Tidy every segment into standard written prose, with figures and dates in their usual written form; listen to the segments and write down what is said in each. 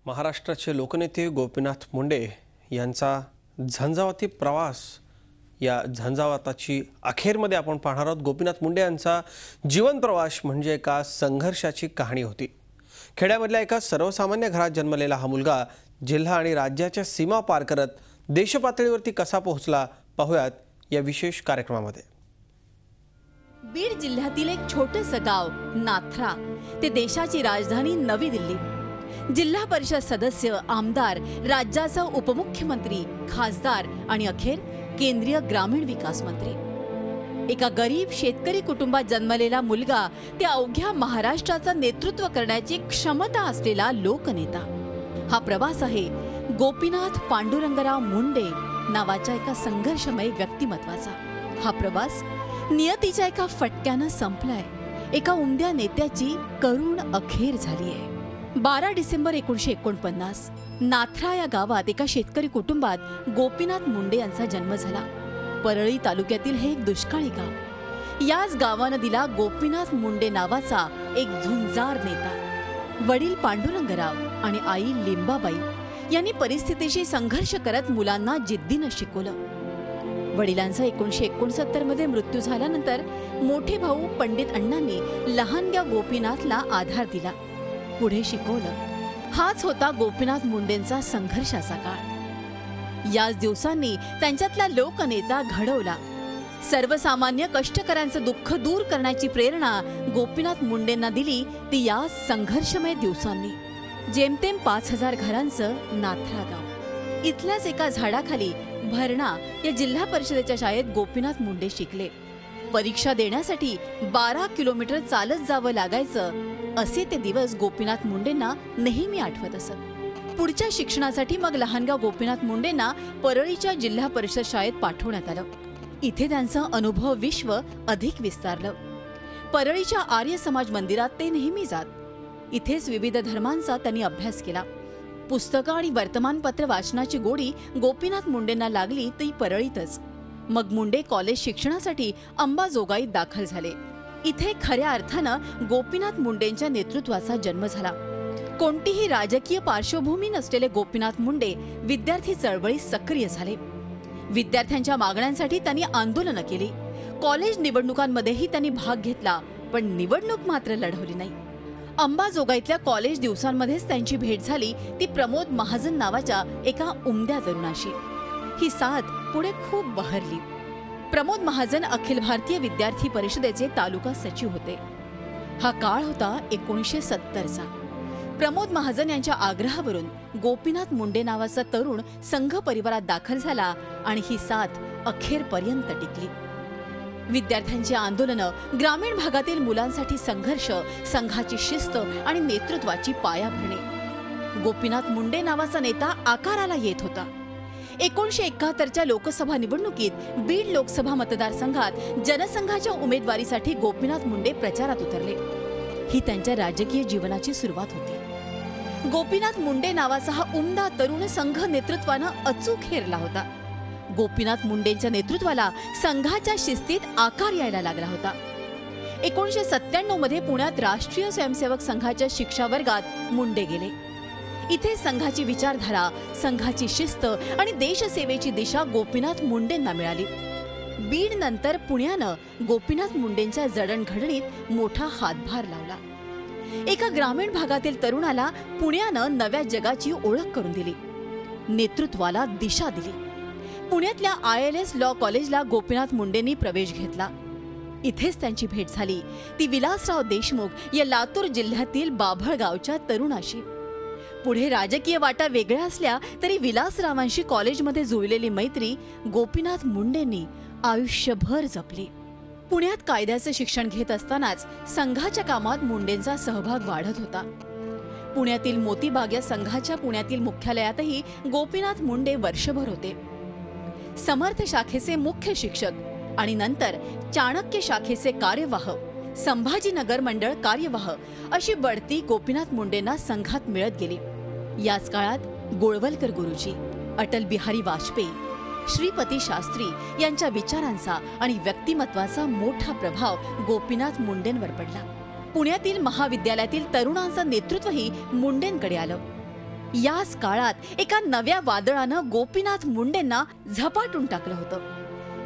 महाराष्ट्राचे लोकनेते गोपीनाथ मुंडे यांचा झंझावाती प्रवास या झंझावाताची अखेरमध्ये आपण पाहणार आहोत। गोपीनाथ मुंडे यांचा जीवन प्रवास म्हणजे एका संघर्षाची कहाणी होती। खेड्यामधल्या एका सर्वसामान्य घरात जन्मलेला हा मुलगा जिल्हा आणि राज्याच्या सीमा पार करत देशपातळीवरती कसा पोहोचला पाहूयात या विशेष कार्यक्रमामध्ये। बीड जिल्ह्यातील एक छोटंसं गाव नाथरा ते देशाची राजधानी नवी दिल्ली, जिल्हा परिषद सदस्य, आमदार, राज्याचा उपमुख्यमंत्री, खासदार आणि अखेर केंद्रीय ग्रामीण विकास मंत्री। एका गरीब शेतकरी कुटुंबात जन्मलेला मुलगा ते अवघ्या महाराष्ट्राचं नेतृत्व करण्याची क्षमता असलेला लोकनेता। हा प्रवास आहे गोपीनाथ पांडुरंगराव मुंडे नावाच्या एका संघर्षमय व्यक्तिमत्वाचा। हा प्रवास नियतीच्या एका फटक्यानं संपलाय। एका उमद्या नेत्याची करुण अखेर झाली आहे। 12 डिसेंबर 1949 नाथरा या गावात एका शेतकरी कुटुंबात गोपीनाथ मुंडे यांचा जन्म झाला। परळी तालुक्यातील हे एक दुष्काळी गाव। याच गावानं दिला गोपीनाथ मुंडे नावाचा एक झुंजार नेता। वडील पांडुरंगराव आणि आई लिंबाबाई यांनी परिस्थितीशी संघर्ष करत मुलांना जिद्दीनं शिकवलं। वडिलांचा 1969 मध्ये मृत्यू झाल्यानंतर मोठे भाऊ पंडित अण्णांनी लहानग्या गोपीनाथला आधार दिला, पुढे शिकवलं। हाच होता गोपीनाथ मुंडेंचा संघर्षाचा काळ। याच दिवसांनी त्यांच्यातला लोकनेता घडवला। सर्वसामान्य कष्टकऱ्यांचं दुःख दूर करण्याची प्रेरणा गोपीनाथ मुंडेंना दिली ती या संघर्षमय दिवसांनी। जेमतेम 5000 घरांचं नाथरा गाव। इथल्याच एका झाडाखाली भरणा या जिल्हा परिषदेच्या शाळेत गोपीनाथ मुंडे शिकले। परीक्षा देण्यासाठी 12 किलोमीटर चालत जावं लागायचं असे ते दिवस गोपीनाथ मुंडेंना नेहमी आठवत असत। पुढच्या शिक्षणासाठी मग लहानगाव गोपीनाथ मुंडेंना परळीच्या जिल्हा परिषद शाळेत पाठवण्यात आलं। इथे त्यांचं अनुभव विश्व अधिक विस्तारलं। परळीच्या आर्य समाज मंदिरात ते नेहमी जात। इथेच विविध धर्मांचा त्यांनी अभ्यास केला। पुस्तकं आणि वर्तमानपत्र वाचनाची गोडी गोपीनाथ मुंडेंना लागली ती परळीतच। मग मुंडे कॉलेज शिक्षणासाठी अंबाजोगाईत दाखल झाले। इथे खऱ्या अर्थानं गोपीनाथ मुंडेंच्या नेतृत्वाचा जन्म झाला। कोणतीही राजकीय पार्श्वभूमी नसलेले गोपीनाथ मुंडे विद्यार्थी चळवळीत सक्रिय झाले। विद्यार्थ्यांच्या मागण्यांसाठी त्यांनी आंदोलनं केली। कॉलेज निवडणुकांमध्येही त्यांनी भाग घेतला, पण निवडणूक मात्र लढवली नाही। अंबाजोगाईतल्या कॉलेज दिवसांमध्येच त्यांची भेट झाली ती प्रमोद महाजन नावाच्या एका उमद्या तरुणाशी। ही साथ पुढे खूप बहरली। प्रमोद महाजन अखिल भारतीय विद्यार्थी परिषदेचे तालुका सचिव होते। हा काळ होता 1970चा। प्रमोद महाजन यांच्या आग्रहावरून गोपीनाथ मुंडे नावाचा तरुण संघ परिवारात दाखल झाला आणि ही साथ अखेरपर्यंत टिकली। विद्यार्थ्यांची आंदोलनं, ग्रामीण भागातील मुलांसाठी संघर्ष, संघाची शिस्त आणि नेतृत्वाची पायाभरणी। गोपीनाथ मुंडे नावाचा नेता आकाराला येत होता। 1971च्या लोकसभा निवडणुकीत बीड लोकसभा मतदारसंघात जनसंघाच्या उमेदवारीसाठी गोपीनाथ मुंडे प्रचारात उतरले। ही त्यांच्या राजकीय जीवनाची सुरुवात होती। गोपीनाथ मुंडे नावाचा हा उमदा तरुण संघ नेतृत्वानं अचूक हेरला होता। गोपीनाथ मुंडेंच्या नेतृत्वाला संघाच्या शिस्तीत आकार यायला लागला होता। 1997 मध्ये पुण्यात राष्ट्रीय स्वयंसेवक संघाच्या शिक्षा वर्गात मुंडे गेले। इथे संघाची विचारधारा, संघाची शिस्त आणि देशसेवेची दिशा गोपीनाथ मुंडेंना मिळाली। बीड नंतर पुण्यानं गोपीनाथ मुंडेंच्या जडणघडणीत मोठा हातभार लावला। एका ग्रामीण भागातील तरुणाला पुण्यानं नव्या जगाची ओळख करून दिली, नेतृत्वाला दिशा दिली। पुण्यातल्या ILS लॉ कॉलेजला गोपीनाथ मुंडेंनी प्रवेश घेतला। इथेच त्यांची भेट झाली ती विलासराव देशमुख या लातूर जिल्ह्यातील बाभळगावच्या तरुणाशी। पुढे राजकीय वाटा वेगळ्या असल्या तरी विलासरावांशी कॉलेजमध्ये जुळलेली मैत्री गोपीनाथ मुंडेंनी आयुष्यभर जपली। पुण्यात कायद्याचे शिक्षण घेत असतानाच संघाच्या कामात मुंडेंचा सहभाग वाढत होता। पुण्यातील मोतीबाग या संघाच्या पुण्यातील मुख्यालयातही गोपीनाथ मुंडे वर्षभर होते। समर्थ शाखेचे मुख्य शिक्षक आणि नंतर चाणक्य शाखेचे कार्यवाह, संभाजीनगर मंडळ कार्यवाह अशी बढती गोपीनाथ मुंडेंना संघात मिळत गेली। याच काळात गोळवलकर गुरुजी, अटल बिहारी वाजपेयी, श्रीपती शास्त्री यांच्या विचारांचा आणि व्यक्तिमत्वाचा मोठा प्रभाव गोपीनाथ मुंडेंवर पडला। पुण्यातील महाविद्यालयातील तरुणांचं नेतृत्वही मुंडेंकडे आलं। याच काळात एका नव्या वादळानं गोपीनाथ मुंडेंना झपाटून टाकलं होतं।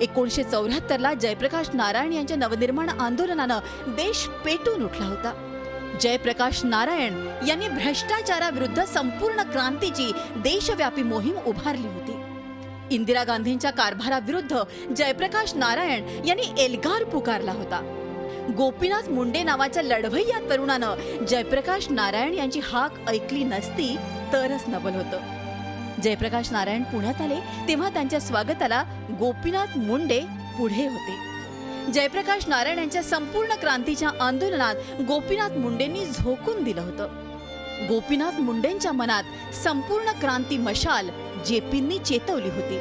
1974ला जयप्रकाश नारायण यांच्या नवनिर्माण आंदोलनानं देश पेटून उठला होता। जयप्रकाश नारायण यांनी भ्रष्टाचाराविरुद्ध संपूर्ण क्रांतीची देशव्यापी मोहीम उभारली होती। इंदिरा गांधींच्या कारभाराविरुद्ध जयप्रकाश नारायण यांनी एल्गार पुकारला होता। गोपीनाथ मुंडे नावाच्या लढवय्या तरुणानं जयप्रकाश नारायण यांची हाक ऐकली नसती तरच नवल होतं। जयप्रकाश नारायण पुण्यात आले तेव्हा त्यांच्या स्वागताला गोपीनाथ मुंडे पुढे होते। जयप्रकाश नारायण यांच्या संपूर्ण क्रांतीच्या आंदोलनात गोपीनाथ मुंडेंनी झोकून दिलं होतं। गोपीनाथ मुंडेंच्या मनात संपूर्ण क्रांती मशाल जेपींनी चेतवली होती।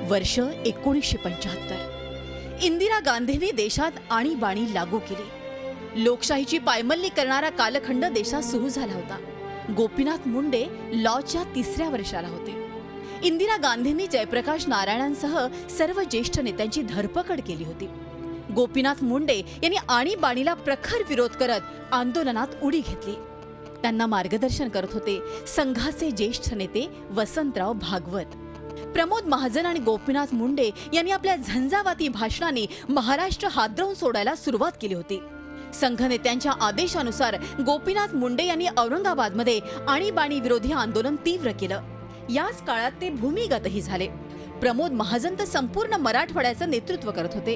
वर्ष 1975 इंदिरा गांधींनी देशात आणीबाणी लागू केली। लोकशाहीची पायमल्ली करणारा कालखंड देशात सुरू झाला होता। गोपीनाथ मुंडे लॉच्या 3ऱ्या वर्षाला होते। इंदिरा गांधींनी जयप्रकाश नारायणांसह सर्व ज्येष्ठ नेत्यांची धरपकड केली होती। गोपीनाथ मुंडे यांनी आणीबाणीला प्रखर विरोध करत आंदोलनात उडी घेतली। त्यांना मार्गदर्शन करत होते संघाचे ज्येष्ठ नेते वसंतराव भागवत। प्रमोद महाजन आणि गोपीनाथ मुंडे यांनी आपल्या झंझावाती भाषणांनी महाराष्ट्र हादरवून सोडायला सुरुवात केली होती। संघ नेत्यांच्या आदेशानुसार गोपीनाथ मुंडे यांनी औरंगाबादमध्ये आणीबाणी विरोधी आंदोलन तीव्र केलं। याच काळात ते भूमिगतही झाले। प्रमोद महाजन तर संपूर्ण मराठवाड्याचं नेतृत्व करत होते।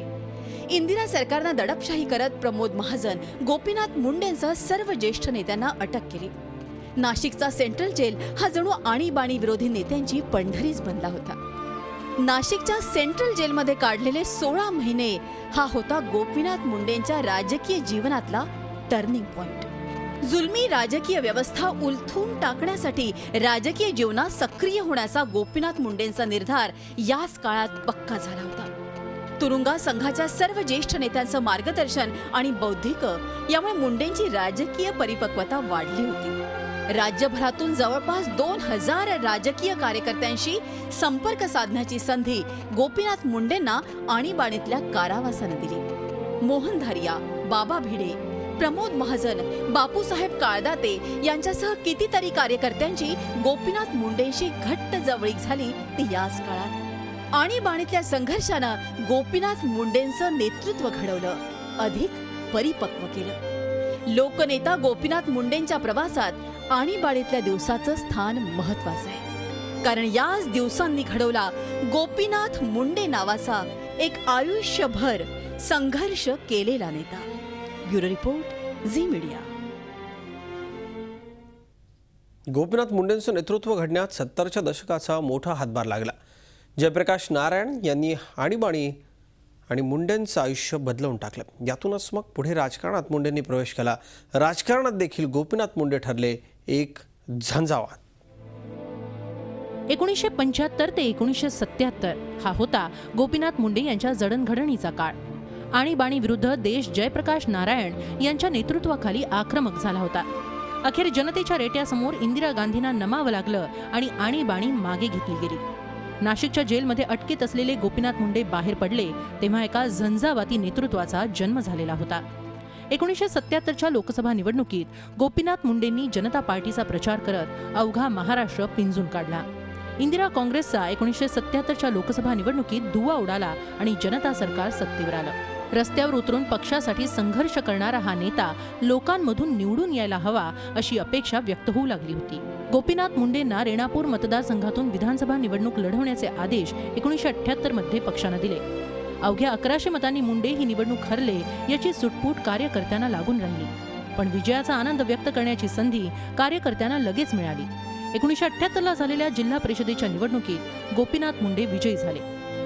इंदिरा सरकारनं दडपशाही करत प्रमोद महाजन गोपीनाथ मुंडेंसह सर्व ज्येष्ठ नेत्यांना अटक केली। नाशिकचा सेंट्रल जेल हा जणू आणीबाणी विरोधी नेत्यांची पंढरीच बनला होता। नाशिकच्या सेंट्रल जेलमध्ये काढलेले 16 महिने हा होता गोपीनाथ मुंडेंच्या राजकीय जीवनातला टर्निंग पॉइंट। जुलमी राजकीय व्यवस्था उलथून टाकण्यासाठी राजकीय जीवनात सक्रिय होण्याचा गोपीनाथ मुंडेंचा निर्धार याच काळात पक्का झाला होता। तुरुंगात संघाच्या सर्व ज्येष्ठ नेत्यांचं मार्गदर्शन आणि बौद्धिक यामुळे मुंडेंची राजकीय परिपक्वता वाढली होती। राज्यभरातून जवळपास 2000 राजकीय कार्यकर्त्यांशी संपर्क साधण्याची संधी गोपीनाथ मुंडेंना आणीबाणीतल्या कारावासानं दिली। मोहन धारिया, बाबा भिडे, प्रमोद महाजन, बापूसाहेब काळदाते यांच्यासह कितीतरी कार्यकर्त्यांची गोपीनाथ मुंडेंशी घट्ट जवळीक झाली ती याच काळात। आणीबाणीतल्या संघर्षानं गोपीनाथ मुंडेंचं नेतृत्व घडवलं, अधिक परिपक्व केलं। लोकनेता गोपीनाथ मुंडेंच्या प्रवासात आणीबाणीतल्या दिवसाचं स्थान महत्वाचं आहे, कारण याच दिवसांनी घडवला गोपीनाथ मुंडे नावाचा एक आयुष्यभर संघर्ष केलेला नेता। Bureau report, Zee media. Gopinath मुंडेंचं नेतृत्व घडण्यात 70च्या दशकाचा मोठा हातभार लागला। जयप्रकाश नारायण यांनी आणीबाणी आणि मुंडेंचं आयुष्य बदलवून टाकलं। यातूनच मग पुढे राजकारणात मुंडेंनी प्रवेश केला। राजकारणात देखील गोपीनाथ मुंडे ठरले एक झंझावात। 1975 ते 1977 हा होता गोपीनाथ मुंडे यांच्या जडणघडणीचा काळ। आणीबाणी विरुद्ध देश जयप्रकाश नारायण यांच्या नेतृत्वाखाली आक्रमक झाला होता। अखेर जनतेच्या रेट्यासमोर इंदिरा गांधींना नमावं लागलं आणि आणीबाणी मागे घेतली गेली। नाशिकच्या जेलमध्ये अटकेत असलेले गोपीनाथ मुंडे बाहेर पडले तेव्हा एका झंझावाती नेतृत्वाचा जन्म झालेला होता। 1977च्या लोकसभा निवडणुकीत गोपीनाथ मुंडेंनी जनता पार्टीचा प्रचार करत अवघा महाराष्ट्र पिंजून काढला। इंदिरा काँग्रेसचा 1977च्या लोकसभा निवडणुकीत धुव्वा उडाला आणि जनता सरकार सत्तेवर आलं। रस्त्यावर उतरून पक्षासाठी संघर्ष करणारा हा नेता लोकांमधून निवडून यायला हवा अशी अपेक्षा व्यक्त होऊ लागली होती। गोपीनाथ मुंडेंना रेणापूर मतदारसंघातून विधानसभा निवडणूक लढवण्याचे आदेश 1978 मध्ये पक्षानं दिले। अवघ्या 1100 मतांनी मुंडे ही निवडणूक हरले याची सुटपूट कार्यकर्त्यांना लागून राहिली, पण विजयाचा आनंद व्यक्त करण्याची संधी कार्यकर्त्यांना लगेच मिळाली। 1978ला झालेल्या जिल्हा परिषदेच्या निवडणुकीत गोपीनाथ मुंडे विजयी झाले।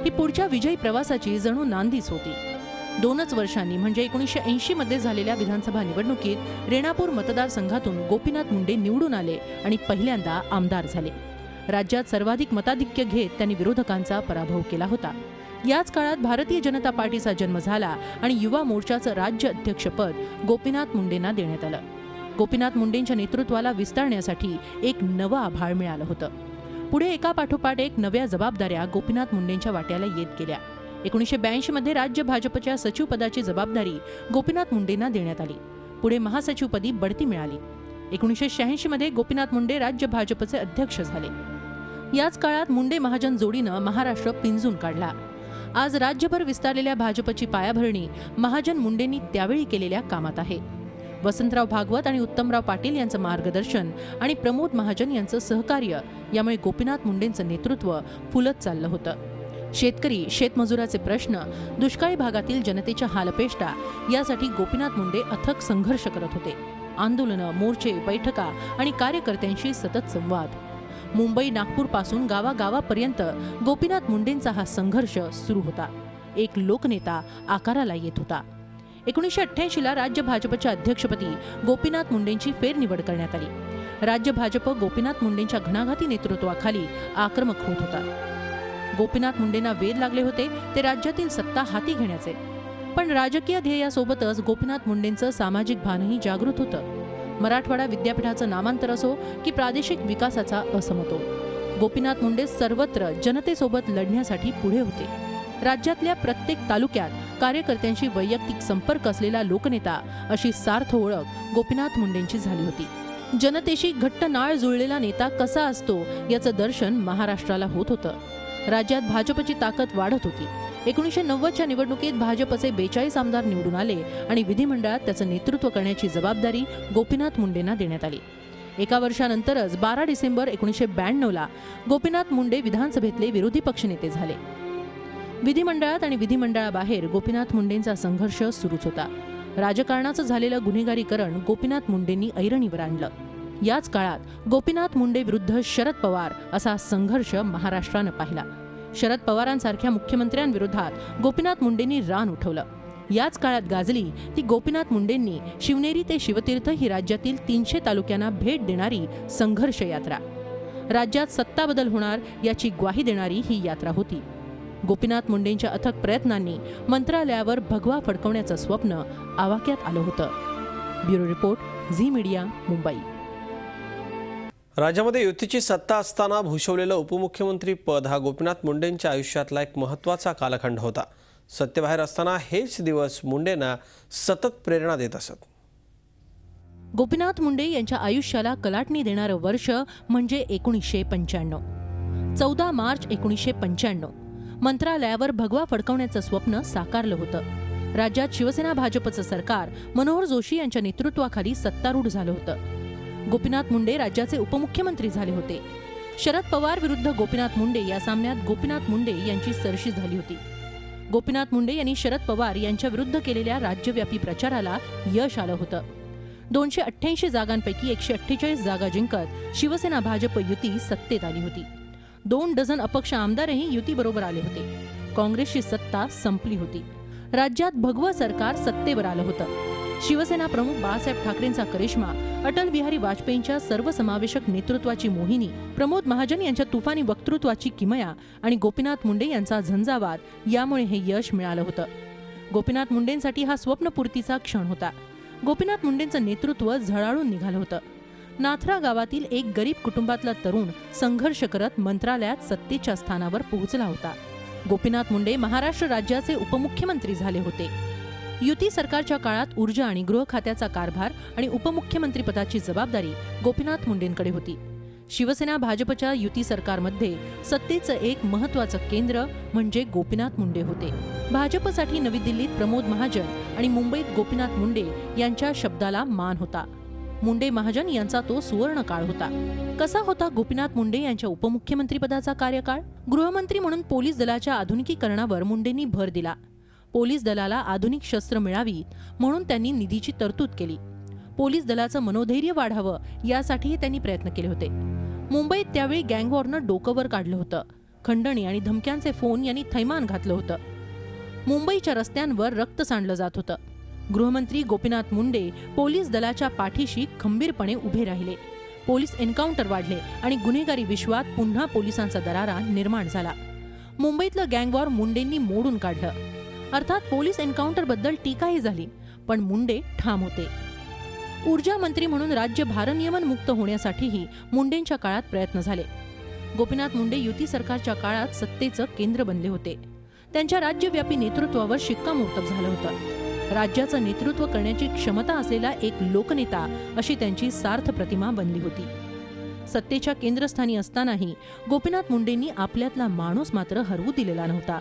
ही पुढच्या विजयी प्रवासाची जणू नांदीच होती। 2च वर्षांनी म्हणजे 1980 मध्ये झालेल्या विधानसभा निवडणुकीत रेणापूर मतदारसंघातून गोपीनाथ मुंडे निवडून आले आणि पहिल्यांदा आमदार झाले। राज्यात सर्वाधिक मताधिक्य घेत त्यांनी विरोधकांचा पराभव केला होता। याच काळात भारतीय जनता पार्टीचा जन्म झाला आणि युवा मोर्चाचं राज्य अध्यक्षपद गोपीनाथ मुंडेंना देण्यात आलं। गोपीनाथ मुंडेंच्या नेतृत्वाला विस्तारण्यासाठी एक नवं आभाळ मिळालं होतं। पुढे एकापाठोपाठ एक नव्या जबाबदाऱ्या गोपीनाथ मुंडेंच्या वाट्याला येत गेल्या। 1982 मध्ये राज्य भाजपच्या सचिव पदाची जबाबदारी गोपीनाथ मुंडेंना देण्यात आली। पुढे महासचिवपदी बढती मिळाली। 1986 मध्ये गोपीनाथ मुंडे राज्य भाजपचे अध्यक्ष झाले. याच काळात मुंडे महाजन जोडीनं महाराष्ट्र पिंजून काढला. आज राज्यभर विस्तारलेल्या भाजपची पायाभरणी महाजन मुंडेंनी त्यावेळी केलेल्या कामात आहे. वसंतराव भागवत आणि उत्तमराव पाटील यांचं मार्गदर्शन आणि प्रमोद महाजन यांचं सहकार्य यामुळे गोपीनाथ मुंडेंचं नेतृत्व फुलत चाललं होतं. शेतकरी, शेतमजुराचे प्रश्न, दुष्काळी भागातील जनतेच्या हालअपेष्टा यासाठी गोपीनाथ मुंडे अथक संघर्ष करत होते. आंदोलनं, मोर्चे, बैठका आणि कार्यकर्त्यांशी सतत संवाद. मुंबई, नागपूर पासून गावागावापर्यंत गोपीनाथ मुंडेंचा हा संघर्ष सुरू होता. एक लोकनेता आकाराला येत होता. 1988ला राज्य भाजपच्या अध्यक्षपदी गोपीनाथ मुंडेंची फेरनिवड करण्यात आली. राज्य भाजप गोपीनाथ मुंडेंच्या घणाघाती नेतृत्वाखाली आक्रमक होत होता. गोपीनाथ मुंडेंना वेध लागले होते ते राज्यातील सत्ता हाती घेण्याचे. पण राजकीय ध्येयासोबतच गोपीनाथ मुंडेंचं सामाजिक भानही जागृत होतं. मराठवाडा विद्यापीठाचं नामांतर असो की प्रादेशिक विकासाचा असमतोल, गोपीनाथ मुंडे सर्वत्र जनतेसोबत लढण्यासाठी पुढे होते. राज्यातल्या प्रत्येक तालुक्यात कार्यकर्त्यांशी वैयक्तिक संपर्क असलेला लोकनेता अशी सार्थ ओळख गोपीनाथ मुंडेंची झाली होती. जनतेशी घट्ट नाळ जुळलेला नेता कसा असतो याचं दर्शन महाराष्ट्राला होत होतं. राज्यात भाजपची ताकद वाढत होती. 1990च्या निवडणुकीत भाजपचे 42 आमदार निवडून आले आणि विधिमंडळात त्याचं नेतृत्व करण्याची जबाबदारी गोपीनाथ मुंडेंना देण्यात आली. एका वर्षानंतरच 12 डिसेंबर 1992ला गोपीनाथ मुंडे विधानसभेतले विरोधी पक्षनेते झाले. विधिमंडळात आणि विधिमंडळाबाहेर गोपीनाथ मुंडेंचा संघर्ष सुरूच होता. राजकारणाचं झालेलं गुन्हेगारीकरण गोपीनाथ मुंडेंनी ऐरणीवर आणलं. याच काळात गोपीनाथ मुंडे विरुद्ध शरद पवार असा संघर्ष महाराष्ट्रानं पाहिला. शरद पवारांसारख्या मुख्यमंत्र्यांविरोधात गोपीनाथ मुंडेंनी रान उठवलं. याच काळात गाजली ती गोपीनाथ मुंडेंनी शिवनेरी ते शिवतीर्थ ही राज्यातील 300 तालुक्यांना भेट देणारी संघर्ष यात्रा. राज्यात सत्ता बदल होणार याची ग्वाही देणारी ही यात्रा होती. गोपीनाथ मुंडेंच्या अथक प्रयत्नांनी मंत्रालयावर भगवा फडकवण्याचं स्वप्न आवाक्यात आलं होतं. Bureau report, Zee media, Mumbai. राज्यामध्ये युतीची सत्ता असताना भूषवलेलं उपमुख्यमंत्री पद हा गोपीनाथ मुंडेंच्या आयुष्यातला एक महत्त्वाचा कालखंड होता. सत्तेबाहेर असताना हेच दिवस मुंडेंना सतत प्रेरणा देत असत. गोपीनाथ मुंडे यांच्या आयुष्याला कलाटणी देणारं वर्ष म्हणजे 1995. 14 मार्च 1995 मंत्रालयावर भगवा फडकवण्याचं स्वप्न साकारलं होतं. राज्यात शिवसेना भाजपचं सरकार मनोहर जोशी यांच्या नेतृत्वाखाली सत्तारूढ झालं होतं. गोपीनाथ मुंडे राज्याचे उपमुख्यमंत्री झाले होते. शरद पवार विरुद्ध गोपीनाथ मुंडे या सामन्यात गोपीनाथ मुंडे यांची सरशी झाली होती. गोपीनाथ मुंडे यांनी शरद पवार यांच्या विरुद्ध केलेल्या राज्यव्यापी प्रचाराला यश आलं होतं. 288 जागांपैकी 148 जागा जिंकत शिवसेना भाजप युती सत्तेत आली होती. 2 डझन अपक्ष आमदारही युतीबरोबर आले होते. काँग्रेसची सत्ता संपली होती. राज्यात भगवं सरकार सत्तेवर आलं होतं. शिवसेना प्रमुख बाळासाहेब ठाकरेंचा करिश्मा, अटल बिहारी वाजपेयींच्या सर्वसमावेशक नेतृत्वाची मोहिनी, प्रमोद महाजन यांच्या तुफानी वक्तृत्वाची किमया आणि गोपीनाथ मुंडे यांचा झंझावात यामुळे हे यश मिळालं होतं. गोपीनाथ मुंडेंसाठी हा स्वप्नपूर्तीचा क्षण होता. गोपीनाथ मुंडेंचं नेतृत्व झळाळून निघालं होतं. नाथरा गावातील एक गरीब कुटुंबातला तरुण संघर्ष करत मंत्रालयात सत्तेच्या स्थानावर पोहोचला होता. गोपीनाथ मुंडे महाराष्ट्र राज्याचे उपमुख्यमंत्री झाले होते. युती सरकारच्या काळात ऊर्जा आणि गृह खात्याचा कारभार आणि उपमुख्यमंत्री पदाची जबाबदारी गोपीनाथ मुंडेंकडे होती. शिवसेना भाजपच्या युती सरकारमध्ये सत्तेचं एक महत्त्वाचं केंद्र म्हणजे गोपीनाथ मुंडे होते. भाजपसाठी नवी दिल्लीत प्रमोद महाजन आणि मुंबईत गोपीनाथ मुंडे यांच्या शब्दाला मान होता. मुंडे महाजन यांचा तो सुवर्ण काळ होता. कसा होता गोपीनाथ मुंडे यांच्या उपमुख्यमंत्रीपदाचा कार्यकाळ? गृहमंत्री म्हणून पोलीस दलाच्या आधुनिकीकरणावर मुंडेंनी भर दिला. पोलीस दलाला आधुनिक शस्त्र मिळावीत म्हणून त्यांनी निधीची तरतूद केली. पोलीस दलाचं मनोधैर्य वाढावं यासाठी त्यांनी प्रयत्न केले होते. मुंबईत त्यावेळी गँगवॉरनं डोकं वर काढलं होतं. खंडणी आणि धमक्यांचे फोन यांनी थैमान घातलं होतं. मुंबईच्या रस्त्यांवर रक्त सांडलं जात होतं. गृहमंत्री गोपीनाथ मुंडे पोलीस दलाच्या पाठीशी खंबीरपणे उभे राहिले. पोलीस एन्काउंटर वाढले आणि गुन्हेगारी विश्वात पुन्हा पोलिसांचा दरारा निर्माण झाला. मुंबईतलं गँगवॉर मुंडेंनी मोडून काढलं. अर्थात पोलीस एन्काउंटरबद्दल टीकाही झाली, पण मुंडे ठाम होते. ऊर्जा मंत्री म्हणून राज्य भारनियमन मुक्त होण्यासाठीही मुंडेंच्या काळात प्रयत्न झाले. गोपीनाथ मुंडे युती सरकारच्या काळात सत्तेचं केंद्र बनले होते. त्यांच्या राज्यव्यापी नेतृत्वावर शिक्कामोर्तब झालं होतं. राज्याचं नेतृत्व करण्याची क्षमता असलेला एक लोकनेता अशी त्यांची सार्थ प्रतिमा बनली होती. सत्तेच्या केंद्रस्थानी असतानाही गोपीनाथ मुंडेंनी आपल्यातला माणूस मात्र हरवू दिलेला नव्हता.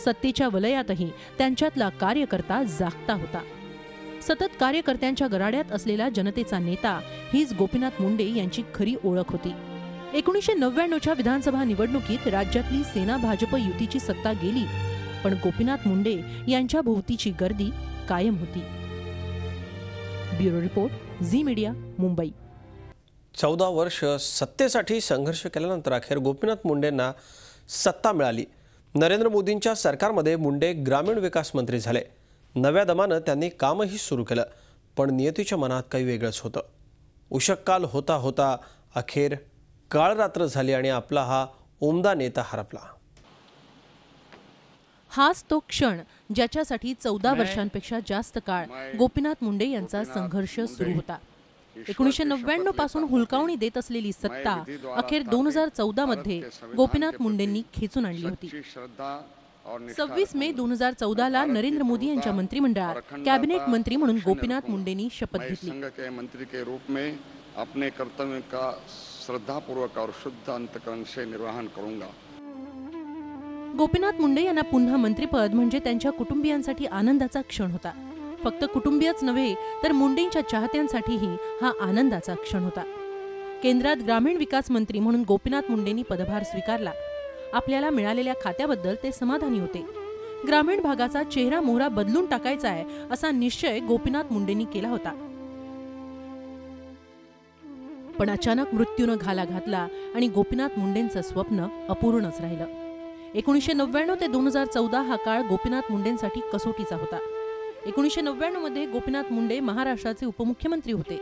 सत्तेच्या वलयातही त्यांच्यातला कार्यकर्ता जागता होता. सतत कार्यकर्त्यांच्या गराड्यात असलेला जनतेचा नेता हीच गोपीनाथ मुंडे यांची खरी ओळख होती. 1999च्या विधानसभा निवडणुकीत राज्यातली सेना भाजप युतीची सत्ता गेली, पण गोपीनाथ मुंडे यांच्या भोवतीची गर्दी कायम होती. Bureau report, Zee media, Mumbai. 14 वर्ष सत्तेसाठी संघर्ष केल्यानंतर अखेर गोपीनाथ मुंडेंना सत्ता मिळाली. नरेंद्र मोदींच्या सरकारमध्ये मुंडे ग्रामीण विकास मंत्री झाले. नव्या दमानं त्यांनी कामही सुरू केलं, पण नियतीच्या मनात काही वेगळंच होतं. उषक काल होता होता अखेर काळ रात्र झाली आणि आपला हा उमदा नेता हरपला. हाच तो क्षण ज्याच्यासाठी 14 वर्षांपेक्षा जास्त काळ गोपीनाथ मुंडे यांचा संघर्ष सुरू होता. 1999 पासून हुलकावणी देत असलेली सत्ता अखेर 2014 मध्ये गोपीनाथ मुंडेंनी खेचून आणली होती. 26 मे 2014ला नरेंद्र मोदी यांच्या मंत्रिमंडळात कॅबिनेट मंत्री म्हणून गोपीनाथ मुंडेंनी शपथ घेतली. मंत्री के रूप में अपने कर्तव्य का श्रद्धापूर्वक और शुद्ध अंतकरण से निर्वहन करूंगा. गोपीनाथ मुंडे यांना पुन्हा मंत्रिपद म्हणजे त्यांच्या कुटुंबियांसाठी आनंदाचा क्षण होता. फक्त कुटुंबीयच नव्हे तर मुंडेंच्या चाहत्यांसाठीही हा आनंदाचा क्षण होता. केंद्रात ग्रामीण विकास मंत्री म्हणून गोपीनाथ मुंडेंनी पदभार स्वीकारला. आपल्याला मिळालेल्या खात्याबद्दल ते समाधानी होते. ग्रामीण भागाचा चेहरा मोहरा बदलून टाकायचा आहे असा निश्चय गोपीनाथ मुंडेंनी केला होता. पण अचानक मृत्यूनं घाला घातला आणि गोपीनाथ मुंडेंचं स्वप्न अपूर्णच राहिलं. 1999 ते 2014 हा काळ गोपीनाथ मुंडेंसाठी कसोटीचा होता. 1999 मध्ये गोपीनाथ मुंडे महाराष्ट्राचे उपमुख्यमंत्री होते.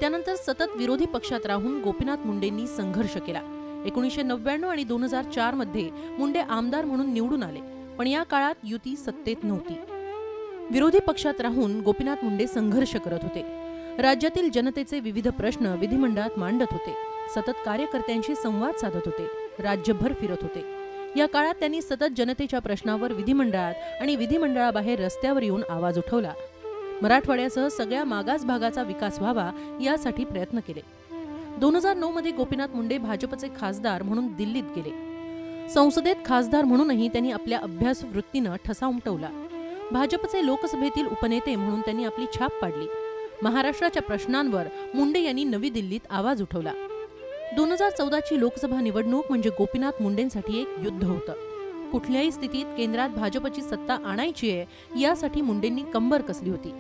त्यानंतर सतत विरोधी पक्षात राहून गोपीनाथ मुंडेंनी संघर्ष केला. 1999 आणि 2004 मध्ये मुंडे आमदार म्हणून निवडून आले, पण या काळात युती सत्तेत नव्हती. विरोधी पक्षात राहून गोपीनाथ मुंडे संघर्ष करत होते. राज्यातील जनतेचे विविध प्रश्न विधिमंडळात मांडत होते. सतत कार्यकर्त्यांशी संवाद साधत होते. राज्यभर फिरत होते. या काळात त्यांनी सतत जनतेच्या प्रश्नावर विधिमंडळात आणि विधिमंडळाबाहेर रस्त्यावर येऊन आवाज उठवला. मराठवाड्यासह सगळ्या मागास भागाचा विकास व्हावा यासाठी प्रयत्न केले. 2009 मध्ये गोपीनाथ मुंडे भाजपचे खासदार म्हणून दिल्लीत गेले. संसदेत खासदार म्हणूनही त्यांनी आपल्या अभ्यास वृत्तीनं ठसा उमटवला. भाजपचे लोकसभेतील उपनेते म्हणून त्यांनी आपली छाप पाडली. महाराष्ट्राच्या प्रश्नांवर मुंडे यांनी नवी दिल्लीत आवाज उठवला. 2014ची लोकसभा निवडणूक म्हणजे गोपीनाथ मुंडेंसाठी एक युद्ध होतं. कुठल्याही स्थितीत केंद्रात भाजपची सत्ता आणायची आहे यासाठी मुंडेंनी कंबर कसली होती.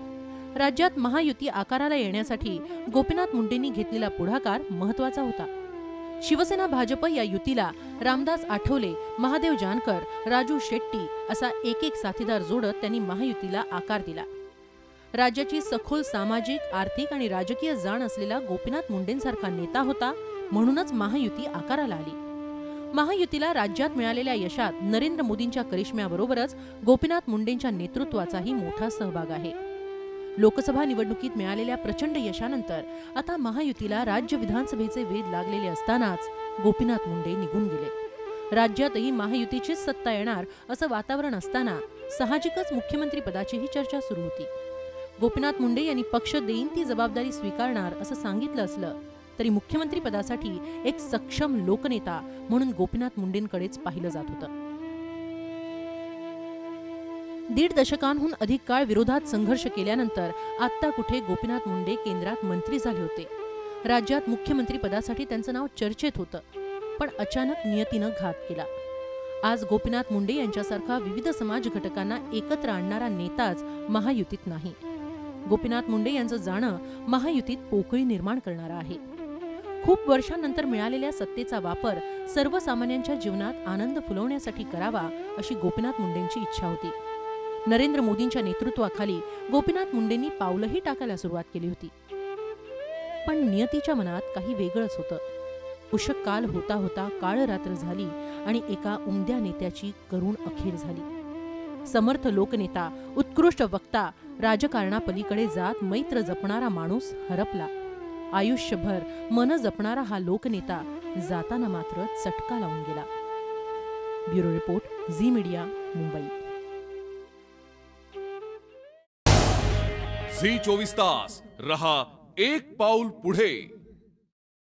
राज्यात महायुती आकाराला येण्यासाठी गोपीनाथ मुंडेंनी घेतलेला पुढाकार महत्वाचा होता. शिवसेना भाजप या युतीला रामदास आठवले, महादेव जानकर, राजू शेट्टी असा एक साथीदार जोडत त्यांनी महायुतीला आकार दिला. राज्याची सखोल सामाजिक, आर्थिक आणि राजकीय जाण असलेला गोपीनाथ मुंडेंसारखा नेता होता, म्हणूनच महायुती आकाराला आली. महायुतीला राज्यात मिळालेल्या यशात नरेंद्र मोदींच्या करिश्म्याबरोबरच गोपीनाथ मुंडेंच्या नेतृत्वाचाही मोठा सहभाग आहे. लोकसभा निवडणुकीत मिळालेल्या प्रचंड यशानंतर आता महायुतीला राज्य विधानसभेचे वेध लागलेले असतानाच गोपीनाथ मुंडे निघून गेले. राज्यातही महायुतीचीच सत्ता येणार असं वातावरण असताना साहजिकच मुख्यमंत्रीपदाचीही चर्चा सुरू होती. गोपीनाथ मुंडे यांनी पक्ष देईन ती जबाबदारी स्वीकारणार असं सांगितलं असलं तरी मुख्यमंत्रीपदासाठी एक सक्षम लोकनेता म्हणून गोपीनाथ मुंडेंकडेच पाहिलं जात होतं. 1.5 दशकांहून अधिक काळ विरोधात संघर्ष केल्यानंतर आत्ता कुठे गोपीनाथ मुंडे केंद्रात मंत्री झाले होते. राज्यात मुख्यमंत्रीपदासाठी त्यांचं नाव चर्चेत होतं, पण अचानक नियतीनं घात केला. आज गोपीनाथ मुंडे यांच्यासारखा विविध समाज घटकांना एकत्र आणणारा नेताच महायुतीत नाही. गोपीनाथ मुंडे यांचं जाणं महायुतीत पोकळी निर्माण करणारं आहे. खूप वर्षांनंतर मिळालेल्या सत्तेचा वापर सर्वसामान्यांच्या जीवनात आनंद फुलवण्यासाठी करावा अशी गोपीनाथ मुंडेंची इच्छा होती. नरेंद्र मोदींच्या नेतृत्वाखाली गोपीनाथ मुंडेंनी पावलंही टाकायला सुरुवात केली होती. पण नियतीच्या मनात काही वेगळंच होतं. उषक काल होता होता काळ रात्र झाली आणि एका उमद्या नेत्याची करुण अखेर झाली. समर्थ लोकनेता, उत्कृष्ट वक्ता, राजकारणापलीकडे जात मैत्र जपणारा माणूस हरपला. आयुष्यभर मन जपणारा हा लोकनेता जाताना मात्र चटका लावून गेला. Bureau report, Zee media, Mumbai. Zee 24 तास रहा एक पाऊल पुढे.